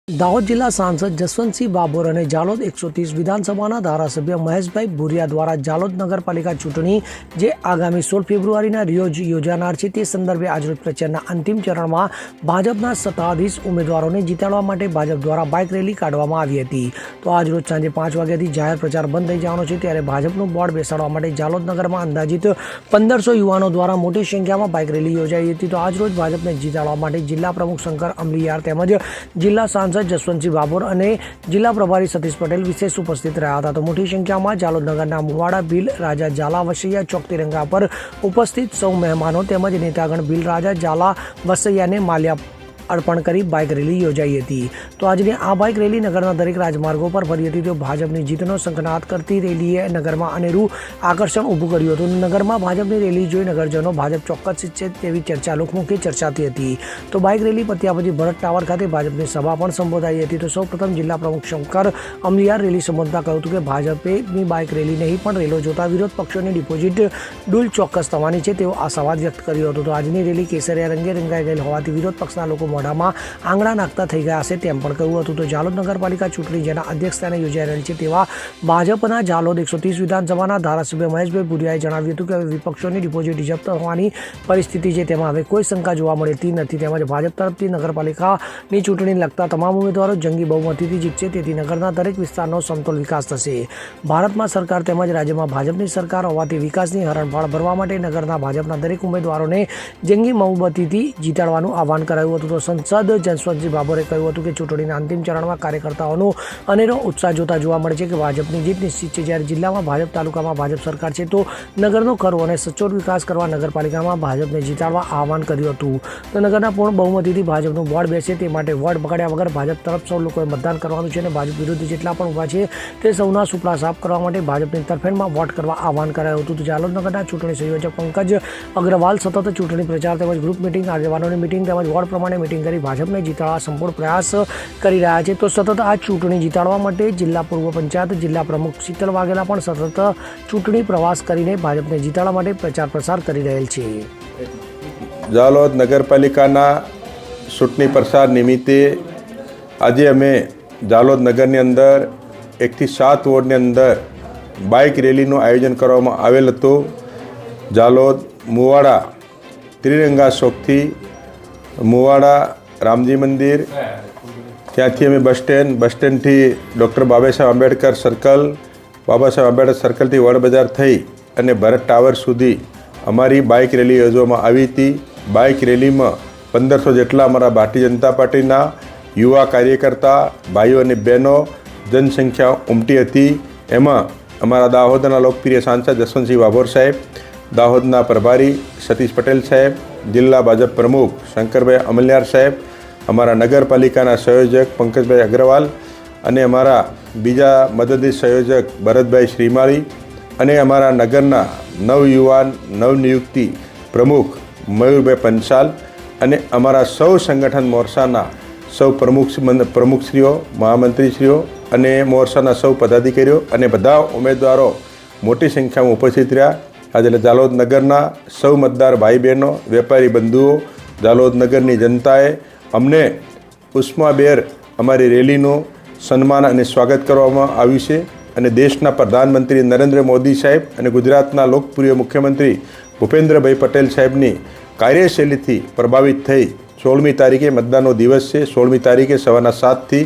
દાહોદ જિલ્લા સાંસદ જસવંતસિંહ બાબોર અને જાલોદ 130 વિધાનસભાના ધારાસભ્ય મહેશભાઈ ભુરિયા દ્વારા જાલોદ નગરપાલિકા ચૂંટણી જે આગામી 16 ફેબ્રુઆરીના રોજ યોજાનાર છે તે સંદર્ભે આજરોજ પ્રચારના અંતિમ ચરણમાં ભાજપના સત્તાધીશ ઉમેદવારોને જીતાડવા માટે ભાજપ દ્વારા બાઇક રેલી કાઢવામાં આવી હતી. તો આજરોજ સાંજે 5 વાગ્યાથી જાહેર પ્રચાર બંધ થઈ જવાનો છે, ત્યારે ભાજપનું બોર્ડ બેસાડવા માટે જાલોદ નગરમાં અંદાજિત 1500 યુવાનો દ્વારા મોટી સંખ્યામાં બાઇક રેલી યોજાઈ હતી. તો આજરોજ ભાજપને જીતાડવા માટે જિલ્લા પ્રમુખ શંકર અમલીયાર તેમજ જિલ્લા સાંસદ જસવંતસિંહ બાબોર અને જિલ્લા પ્રભારી સતીશ પટેલ વિશેષ ઉપસ્થિત રહ્યા હતા. તો મોટી સંખ્યામાં જાલોદ નગરના મુવાડા ભીલ રાજા ઝાલા વસૈયા ચોક તિરંગા પર ઉપસ્થિત સૌ મહેમાનો તેમજ નેતાગણ ભીલ રાજા ઝાલા વસૈયાને માલ્યા અર્પણ કરી બાઇક રેલી યોજાઈ હતી. તો આજની આ બાઇક રેલી નગરના દરેક રાજમાર્ગો પર ફરી હતી. તો ભાજપની જીતનો શંખનાદ કરતી રેલીએ નગરમાં અનેરું આકર્ષણ ઊભું કર્યું હતું. નગરમાં ભાજપની રેલી જોઈ નગરજનો ભાજપ ચોક્કસ છે તેવી ચર્ચા લોકમુખે ચર્ચાતી હતી. તો બાઇક રેલી પત્યા પછી ભરત ટાવર ખાતે ભાજપની સભા પણ સંબોધાઈ હતી. તો સૌપ્રથમ જિલ્લા પ્રમુખ શંકર અમલીયાર રેલી સંબોધતા કહ્યું હતું કે ભાજપની બાઇક રેલી નહીં પણ રેલો જોતા વિરોધ પક્ષોની ડિપોઝિટ ડૂલ ચોક્કસ થવાની છે તેવો આશાવાદ વ્યક્ત કર્યો હતો. તો આજની રેલી કેસરિયા રંગે રંગાઈ ગયેલ હોવાથી વિરોધ પક્ષના લોકો મોઢામાં આંગળા નાખતા થઈ ગયા હશે તેમ પણ કહ્યું હતું. તો જાલોદ નગરપાલિકા ચૂંટણી જેના અધ્યક્ષસ્થાને યોજાઈ રહેલ છે તેવા ભાજપના જાલોદ 130 વિધાનસભાના ધારાસભ્ય મહેશભાઈ ભુરિયાએ જણાવ્યું હતું કે હવે વિપક્ષોની ડિપોઝિટ જપ્ત હોવાની પરિસ્થિતિ છે, તેમાં હવે કોઈ શંકા જોવા મળતી નથી. તેમજ ભાજપ તરફથી નગરપાલિકાની ચૂંટણીને લગતા તમામ ઉમેદવારો જંગી બહુમતીથી જીતશે, તેથી નગરના દરેક વિસ્તારનો સમતોલ વિકાસ થશે. ભારતમાં સરકાર તેમજ રાજ્યમાં ભાજપની સરકાર હોવાથી વિકાસની હરણફાળ ભરવા માટે નગરના ભાજપના દરેક ઉમેદવારોને જંગી બહુમતીથી જીતાડવાનું આહવાન કરાયું હતું. તો સંસદ જસવંતસિંહ બાબોરે કહ્યું હતું કે ચૂંટણીના અંતિમ ચરણમાં કાર્યકર્તાઓનો અનેરો ઉત્સાહ જોતા જોવા મળે છે કે ભાજપની જીત નિશ્ચિત છે. જ્યારે જિલ્લામાં ભાજપ, તાલુકામાં ભાજપ સરકાર છે, તો નગરનો ખરો અને સચોટ વિકાસ કરવા નગરપાલિકામાં ભાજપને જીતાડવા આહવાન કર્યું હતું. તો નગરના પૂર્ણ બહુમતીથી ભાજપનું વોર્ડ બેસે તે માટે વોર્ડ બગાડ્યા વગર ભાજપ તરફ સૌ લોકોએ મતદાન કરવાનું છે અને ભાજપ વિરુદ્ધ જેટલા પણ ઊભા છે તે સૌના સુપડા સાફ કરવા માટે ભાજપની તરફેણમાં વોટ કરવા આહવાન કરાયું હતું. તો જાલોદ નગરના ચૂંટણી સંયોજક પંકજ અગ્રવાલ સતત ચૂંટણી પ્રચાર તેમજ ગ્રુપ મિટિંગ, આગેવાનોની મિટિંગ તેમજ વોર્ડ પ્રમાણે મિટિંગ કરી ભાજપને જીતાડવા સંપૂર્ણ પ્રયાસ કરી રહ્યા છે. તો સતત આ ચૂંટણી જીતાડવા માટે જિલ્લા પૂર્વ પંચાયત જિલ્લા પ્રમુખ શીતલ વાઘેલા પણ સતત ચૂંટણી પ્રવાસ કરીને ભાજપને જીતાડવા માટે પ્રચાર પ્રસાર કરી રહેલ છે. જાલોદ નગરપાલિકાના ચૂંટણી પ્રચાર નિમિત્તે આજે અમે જાલોદ નગરની અંદર 1 થી 7 વોર્ડની અંદર બાઇક રેલીનું આયોજન કરવામાં આવેલ હતું. જાલોદ મુવાડા ત્રિરંગા ચોકથી મુવાડા રામજી મંદિર, ત્યાંથી અમે બસ સ્ટેન્ડથી ડૉક્ટર બાબા સાહેબ આંબેડકર સર્કલ, બાબા સાહેબ આંબેડકર સર્કલથી વડ બજાર થઈ અને ભરત ટાવર સુધી અમારી બાઇક રેલી યોજવામાં આવી હતી. બાઇક રેલીમાં 1500 જેટલા અમારા ભારતીય જનતા પાર્ટીના યુવા કાર્યકર્તા ભાઈઓ અને બહેનો જનસંખ્યા ઉમટી હતી. એમાં અમારા દાહોદના લોકપ્રિય સાંસદ જસવંતસિંહ બાબોર સાહેબ, દાહોદના પ્રભારી સતીશ પટેલ સાહેબ, જિલ્લા ભાજપ પ્રમુખ શંકરભાઈ અમલિયાર સાહેબ, અમારા નગરપાલિકાના સંયોજક પંકજભાઈ અગ્રવાલ અને અમારા બીજા મદદનીશ સંયોજક ભરતભાઈ શ્રીમાળી અને અમારા નગરના નવયુવાન નવનિયુક્તિ પ્રમુખ મયુરભાઈ પંચાલ અને અમારા સૌ સંગઠન મોરચાના સૌ પ્રમુખશ્રીઓ, મહામંત્રીશ્રીઓ અને મોરચાના સૌ પદાધિકારીઓ અને બધા ઉમેદવારો મોટી સંખ્યામાં ઉપસ્થિત રહ્યા. આજે જાલોદ નગરના સૌ મતદાર ભાઈ બહેનો, વેપારી બંધુઓ, જાલોદ નગરની જનતાએ અમને ઉષ્માભેર અમારી રેલીનું સન્માન અને સ્વાગત કરવામાં આવ્યું છે. અને દેશના પ્રધાનમંત્રી નરેન્દ્ર મોદી સાહેબ અને ગુજરાતના લોકપ્રિય મુખ્યમંત્રી ભૂપેન્દ્રભાઈ પટેલ સાહેબની કાર્યશૈલીથી પ્રભાવિત થઈ 16મી તારીખે મતદાનનો દિવસ છે. 16મી તારીખે સવારના 7થી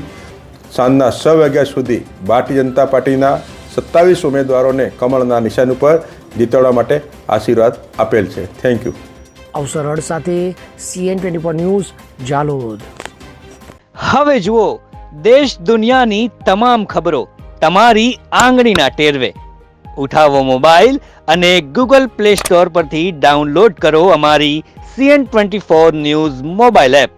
સાંજના 6 વાગ્યા સુધી ભારતીય જનતા પાર્ટીના 27 ઉમેદવારોને કમળના નિશાન ઉપર જીતાડવા માટે આશીર્વાદ આપેલ છે. Thank you. અવસર હળ સાથે CN24 ન્યૂઝ જાલોદ. હવે જુઓ દેશ દુનિયાની તમામ ખબરો તમારી આંગળીના ટેરવે. ઉઠાવો મોબાઈલ અને Google Play Store પરથી ડાઉનલોડ કરો અમારી CN24 ન્યૂઝ મોબાઈલ એપ.